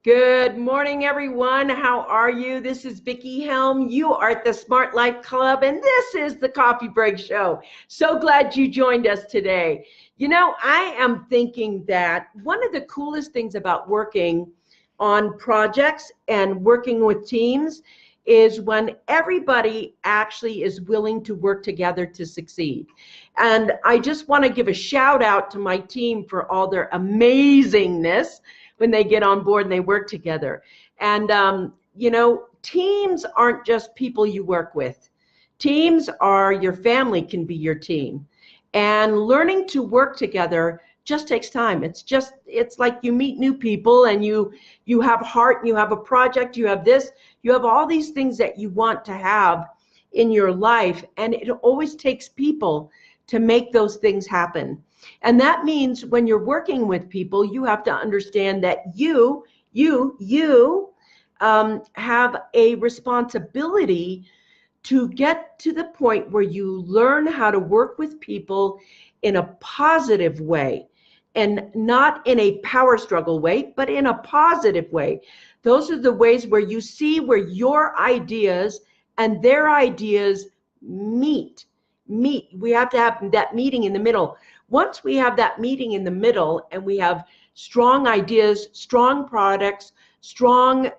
Good morning, everyone. How are you? This is Vicki Helm. You are at the Smart Life Club, and this is the Coffee Break Show. So glad you joined us today. You know, I am thinking that one of the coolest things about working on projects and working with teams is when everybody actually is willing to work together to succeed. And I just want to give a shout out to my team for all their amazingness when they get on board and they work together. And, you know, teams aren't just people you work with. Teams are your family, can be your team. And learning to work together just takes time. It's like you meet new people and you have heart and you have a project, you have this, you have all these things that you want to have in your life. And it always takes people to make those things happen. And that means when you're working with people, you have to understand that you have a responsibility to get to the point where you learn how to work with people in a positive way, and not in a power struggle way, but in a positive way. Those are the ways where you see where your ideas and their ideas meet. We have to have that meeting in the middle. Once we have that meeting in the middle and we have strong ideas, strong products, strong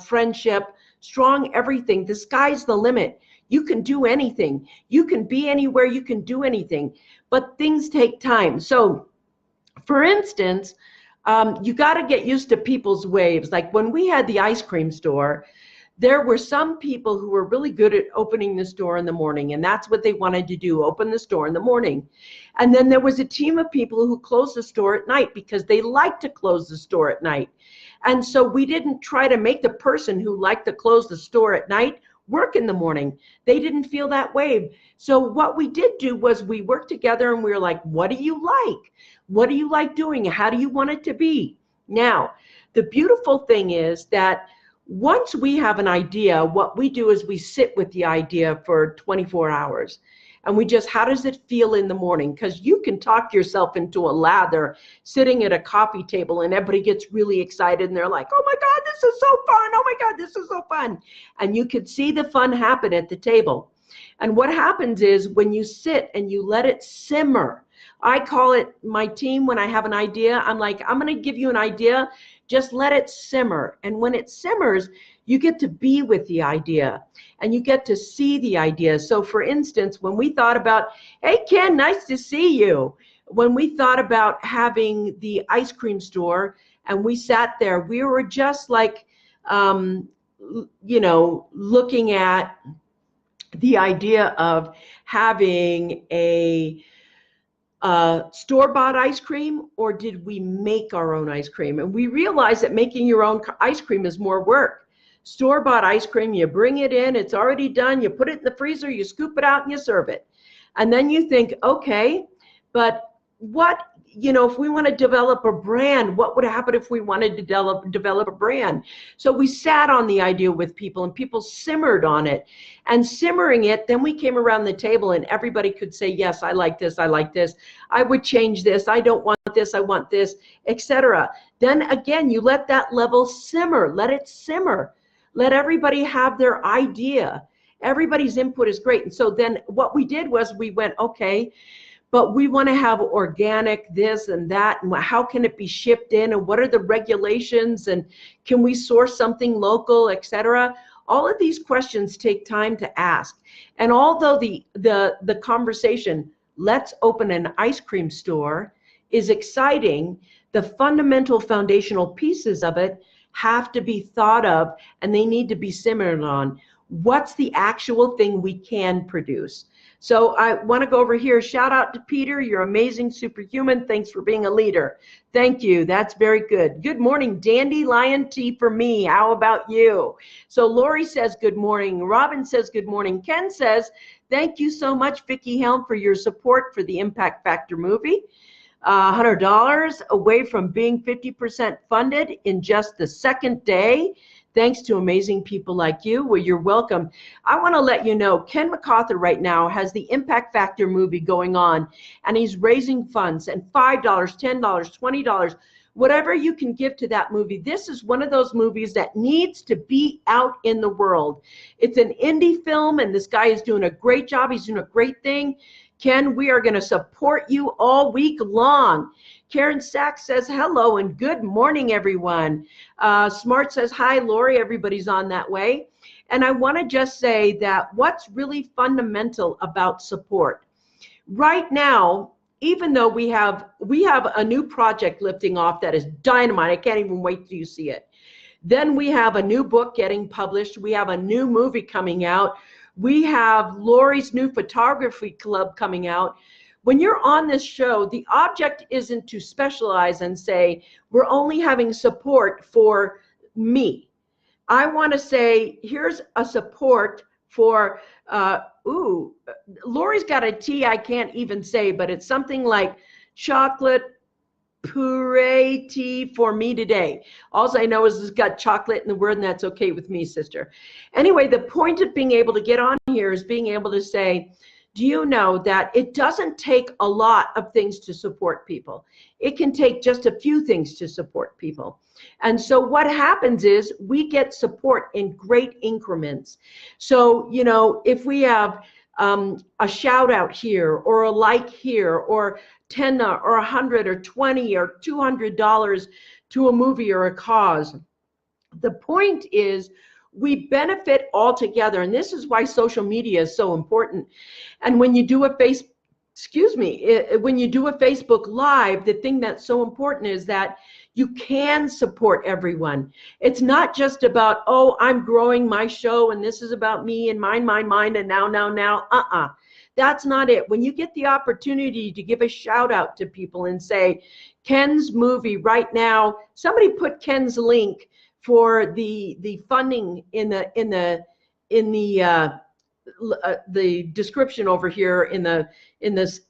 friendship, strong everything, the sky's the limit. You can do anything. You can be anywhere. You can do anything. But things take time. So, for instance, you got to get used to people's waves. Like when we had the ice cream store, there were some people who were really good at opening the store in the morning, and that's what they wanted to do, open the store in the morning. And then there was a team of people who closed the store at night because they liked to close the store at night. And so we didn't try to make the person who liked to close the store at night work in the morning. They didn't feel that wave. So what we did do was we worked together and we were like, what do you like? What do you like doing? How do you want it to be? Now, the beautiful thing is that once we have an idea, what we do is we sit with the idea for 24 hours. And we just, how does it feel in the morning? Because you can talk yourself into a lather sitting at a coffee table and everybody gets really excited and they're like, oh my God, this is so fun. Oh my God, this is so fun. And you could see the fun happen at the table. And what happens is when you sit and you let it simmer, I call it my team when I have an idea, I'm like, I'm going to give you an idea. Just let it simmer. And when it simmers, you get to be with the idea and you get to see the idea. So for instance, when we thought about, hey, Ken, nice to see you. When we thought about having the ice cream store and we sat there, we were just like, you know, looking at the idea of having a store-bought ice cream, or did we make our own ice cream? And we realized that making your own ice cream is more work. Store-bought ice cream, you bring it in, it's already done, you put it in the freezer, you scoop it out and you serve it. And then you think, okay, but what, you know, if we want to develop a brand, what would happen if we wanted to develop a brand? So we sat on the idea with people and people simmered on it. And simmering it, then we came around the table and everybody could say, yes, I like this, I like this. I would change this, I don't want this, I want this, etc. Then again, you let that level simmer, let it simmer. Let everybody have their idea. Everybody's input is great. And so then what we did was we went, okay, but we want to have organic this and that, and how can it be shipped in, and what are the regulations, and can we source something local, etc. All of these questions take time to ask. And although the conversation, let's open an ice cream store, is exciting, the fundamental foundational pieces of it have to be thought of, and they need to be simmered on. What's the actual thing we can produce? So I want to go over here. Shout out to Peter. You're amazing, superhuman. Thanks for being a leader. Thank you. That's very good. Good morning, Dandelion Tea for me. How about you? So Lori says good morning. Robin says good morning. Ken says, thank you so much, Vicki Helm, for your support for the Impact Factor movie. $100 away from being 50% funded in just the second day. Thanks to amazing people like you. Well, you're welcome. I want to let you know, Ken MacArthur right now has the Impact Factor movie going on, and he's raising funds, and $5, $10, $20. whatever you can give to that movie. This is one of those movies that needs to be out in the world. It's an indie film, and this guy is doing a great job. He's doing a great thing. Ken, we are going to support you all week long. Karen Sachs says hello and good morning, everyone. Smart says hi, Lori. Everybody's on that way. And I want to just say that what's really fundamental about support right now, even though we have a new project lifting off that is dynamite. I can't even wait till you see it. Then we have a new book getting published. We have a new movie coming out. We have Lori's new photography club coming out. When you're on this show, the object isn't to specialize and say, we're only having support for me. I want to say, here's a support for, Lori's got a tea I can't even say, but it's something like chocolate puree tea for me today. All I know is it's got chocolate in the word, and that's okay with me, sister. Anyway, the point of being able to get on here is being able to say, do you know that it doesn't take a lot of things to support people? It can take just a few things to support people. And so what happens is we get support in great increments. So, you know, if we have a shout out here or a like here or 10 or 100 or 20 or $200 to a movie or a cause, the point is we benefit all together. And this is why social media is so important. And when you do a when you do a Facebook Live, the thing that's so important is that you can support everyone. It's not just about, oh, I'm growing my show and this is about me and mine, and now. That's not it. When you get the opportunity to give a shout out to people and say, Ken's movie right now, somebody put Ken's link for the funding in the description over here in this.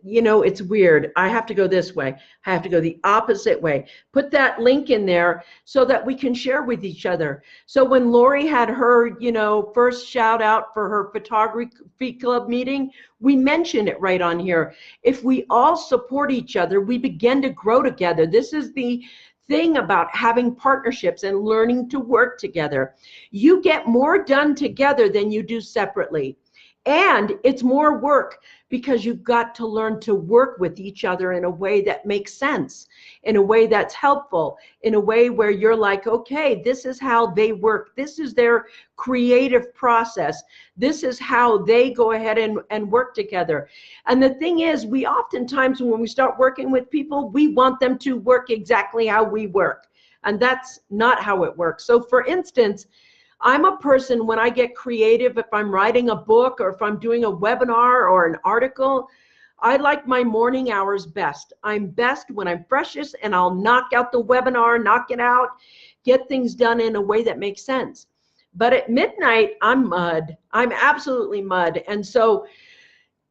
You know, it's weird. I have to go this way. I have to go the opposite way. Put that link in there so that we can share with each other. So when Lori had her, you know, first shout out for her photography club meeting, we mentioned it right on here. If we all support each other, we begin to grow together. This is the thing about having partnerships and learning to work together. You get more done together than you do separately. And it's more work because you've got to learn to work with each other in a way that makes sense, in a way that's helpful, in a way where you're like, okay, this is how they work. This is their creative process. This is how they go ahead and work together. And the thing is, we oftentimes, when we start working with people, we want them to work exactly how we work. And that's not how it works. So for instance, I'm a person, when I get creative, if I'm writing a book or if I'm doing a webinar or an article, I like my morning hours best. I'm best when I'm freshest, and I'll knock out the webinar, knock it out, get things done in a way that makes sense. But at midnight, I'm mud. I'm absolutely mud. And so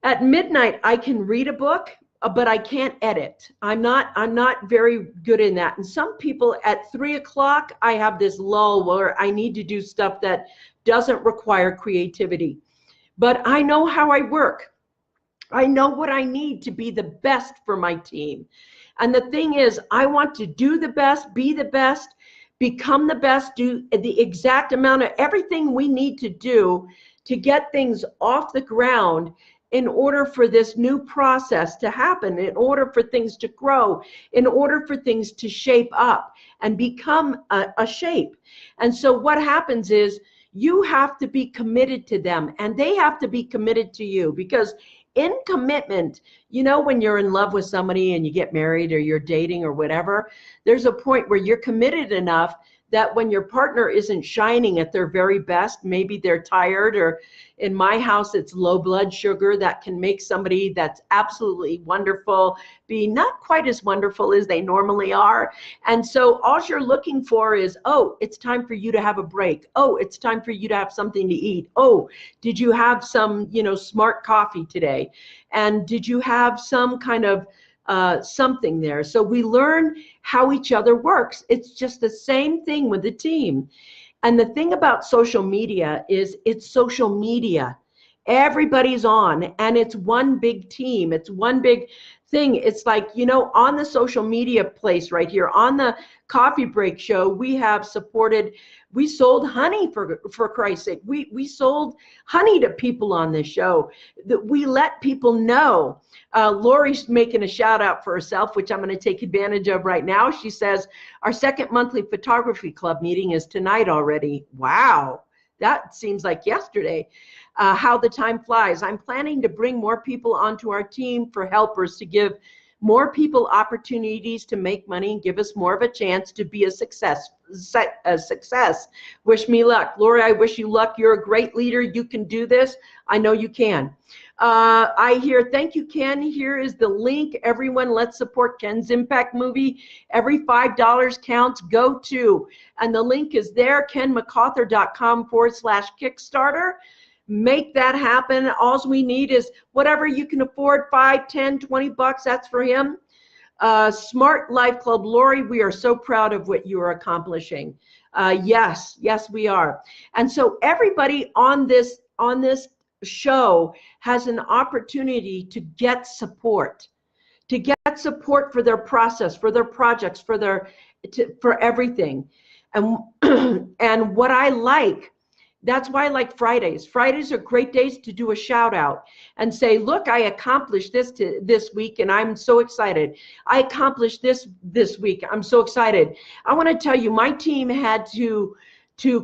at midnight, I can read a book, but I can't edit. I'm not very good in that. And some people at 3 o'clock, I have this lull where I need to do stuff that doesn't require creativity. But I know how I work. I know what I need to be the best for my team. And the thing is, I want to do the best, be the best, become the best, do the exact amount of everything we need to do to get things off the ground in order for this new process to happen, in order for things to grow, in order for things to shape up and become a shape. And so what happens is you have to be committed to them and they have to be committed to you, because in commitment, you know, when you're in love with somebody and you get married or you're dating or whatever, there's a point where you're committed enough that when your partner isn't shining at their very best, maybe they're tired, or in my house, it's low blood sugar that can make somebody that's absolutely wonderful be not quite as wonderful as they normally are. And so all you're looking for is, oh, it's time for you to have a break. Oh, it's time for you to have something to eat. Oh, did you have some, you know, smart coffee today? And did you have some kind of something there? So we learn how each other works. It's just the same thing with the team. And the thing about social media is it's social media. Everybody's on, and it's one big team. It's one big thing. It's like, you know, on the social media place right here, on the coffee break show, we have supported, we sold honey for Christ's sake. We sold honey to people on this show, that we let people know. Lori's making a shout out for herself, which I'm going to take advantage of right now. She says, our second monthly photography club meeting is tonight already. Wow. That seems like yesterday. How the time flies. I'm planning to bring more people onto our team for helpers, to give more people opportunities to make money and give us more of a chance to be a success. Wish me luck. Lori, I wish you luck. You're a great leader. You can do this. I know you can. I hear, thank you, Ken. Here is the link. Everyone, let's support Ken's Impact movie. Every $5 counts. Go to. And the link is there, kenmacarthur.com/Kickstarter. Make that happen. All we need is whatever you can afford, 5, 10, 20 bucks. That's for him. Smart Life Club. Lori, we are so proud of what you are accomplishing. Yes, we are. And so everybody on this show has an opportunity to get support, for their process, for their projects, for everything. And what I like, that's why I like Fridays. Fridays are great days to do a shout out and say, look, I accomplished this week and I'm so excited. I accomplished this week. I'm so excited. I want to tell you, my team had to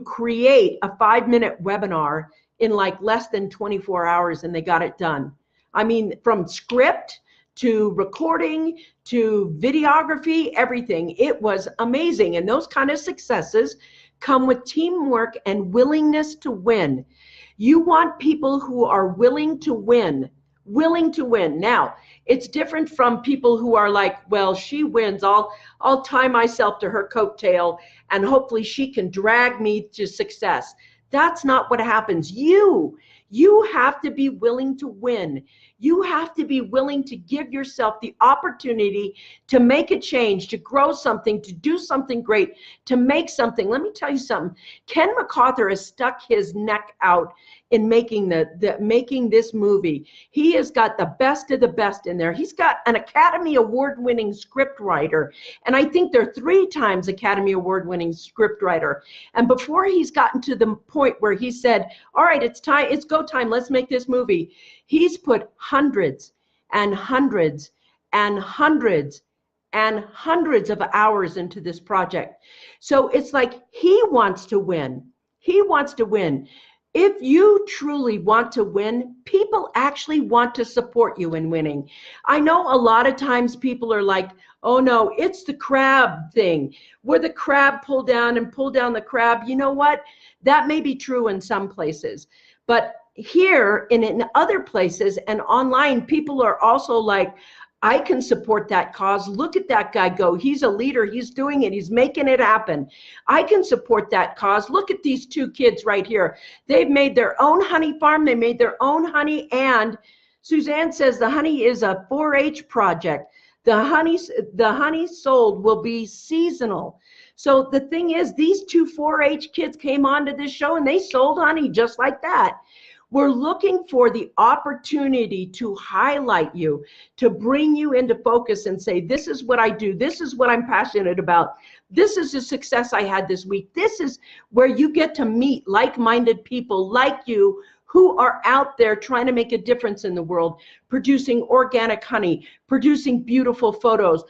create a 5-minute webinar in like less than 24 hours, and they got it done. I mean, from script to recording to videography, everything. It was amazing. And those kind of successes come with teamwork and willingness to win. You want people who are willing to win. Now, it's different from people who are like, well, she wins. I'll tie myself to her coattail and hopefully she can drag me to success. That's not what happens. You have to be willing to win. You have to be willing to give yourself the opportunity to make a change, to grow something, to do something great, to make something. Let me tell you something. Ken MacArthur has stuck his neck out in making making this movie. He has got the best of the best in there. He's got an Academy Award-winning script writer, and I think they're 3 times Academy Award-winning script writer. And before he's gotten to the point where he said, all right, it's go time, let's make this movie, he's put hundreds and hundreds and hundreds and hundreds of hours into this project. So it's like he wants to win. He wants to win. If you truly want to win, people actually want to support you in winning. I know a lot of times people are like, oh no, it's the crab thing, where the crab pull down the crab. You know what? That may be true in some places, but here and in other places and online, people are also like, I can support that cause. Look at that guy go. He's a leader. He's doing it. He's making it happen. I can support that cause. Look at these 2 kids right here. They've made their own honey farm. They made their own honey. And Suzanne says the honey is a 4-H project. The honey sold will be seasonal. So the thing is, these 2 4-H kids came onto this show and they sold honey just like that. We're looking for the opportunity to highlight you, to bring you into focus and say, this is what I do. This is what I'm passionate about. This is the success I had this week. This is where you get to meet like-minded people like you who are out there trying to make a difference in the world, producing organic honey, producing beautiful photos,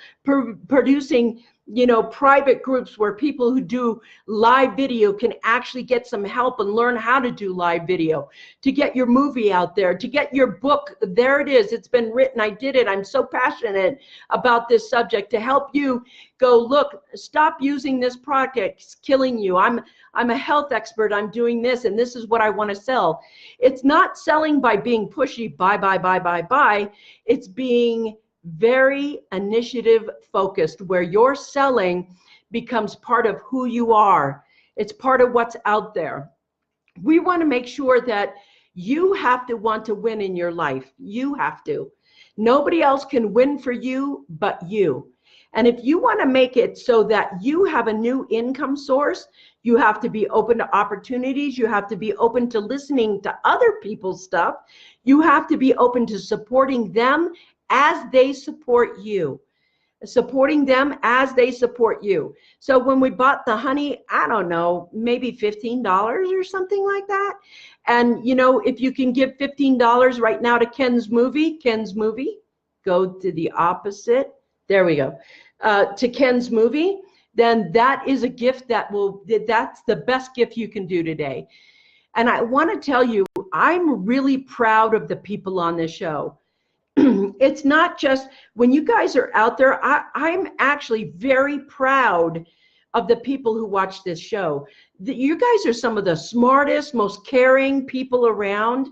producing private groups where people who do live video can actually get some help and learn how to do live video, to get your movie out there, to get your book. There it is. It's been written. I did it. I'm so passionate about this subject, to help you go, look, stop using this product. It's killing you. I'm a health expert. I'm doing this, and this is what I want to sell. It's not selling by being pushy, buy. It's being very initiative focused, where your selling becomes part of who you are. It's part of what's out there. We want to make sure that you have to want to win in your life. You have to. Nobody else can win for you but you. And if you want to make it so that you have a new income source, you have to be open to opportunities. You have to be open to listening to other people's stuff. You have to be open to supporting them as they support you. Supporting them as they support you. So when we bought the honey, I don't know, maybe $15 or something like that. And you know, if you can give $15 right now to Ken's movie, go to the opposite. There we go. To Ken's movie, then that is a gift that's the best gift you can do today. And I want to tell you, I'm really proud of the people on this show. It's not just when you guys are out there, I'm actually very proud of the people who watch this show. You guys are some of the smartest, most caring people around.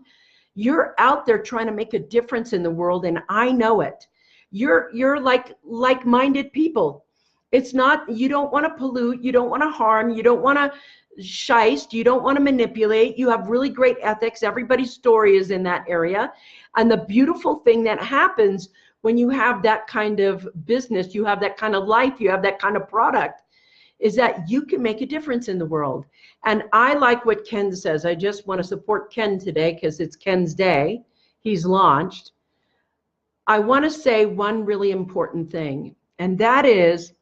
You're out there trying to make a difference in the world, and I know it. You're like-minded people. It's not, you don't want to pollute, you don't want to harm, you don't want to shyst, you don't want to manipulate. You have really great ethics. Everybody's story is in that area. And the beautiful thing that happens when you have that kind of business, you have that kind of life, you have that kind of product, is that you can make a difference in the world. And I like what Ken says. I just want to support Ken today because it's Ken's day. He's launched. I want to say one really important thing, and that is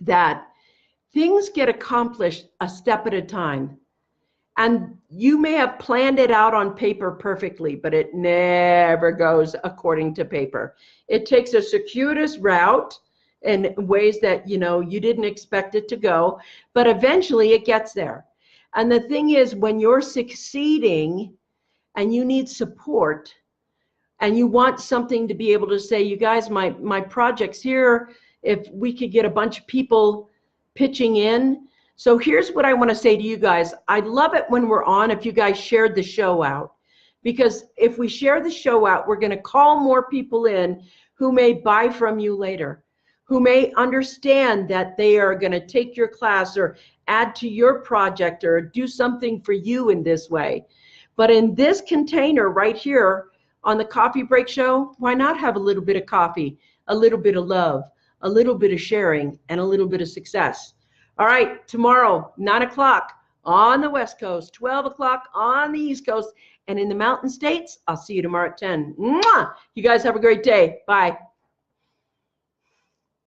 that things get accomplished a step at a time. And you may have planned it out on paper perfectly, but it never goes according to paper. It takes a circuitous route in ways that, you know, you didn't expect it to go, but eventually it gets there. And the thing is, when you're succeeding and you need support and you want something to be able to say, you guys, my project's here, if we could get a bunch of people pitching in. So here's what I want to say to you guys. I'd love it when we're on if you guys shared the show out, because if we share the show out, we're going to call more people in who may buy from you later, who may understand that they are going to take your class or add to your project or do something for you in this way. But in this container right here on the Coffee Break Show, why not have a little bit of coffee, a little bit of love, a little bit of sharing, and a little bit of success. All right, tomorrow, 9 o'clock on the West Coast, 12 o'clock on the East Coast, and in the Mountain States, I'll see you tomorrow at 10. Mwah! You guys have a great day. Bye.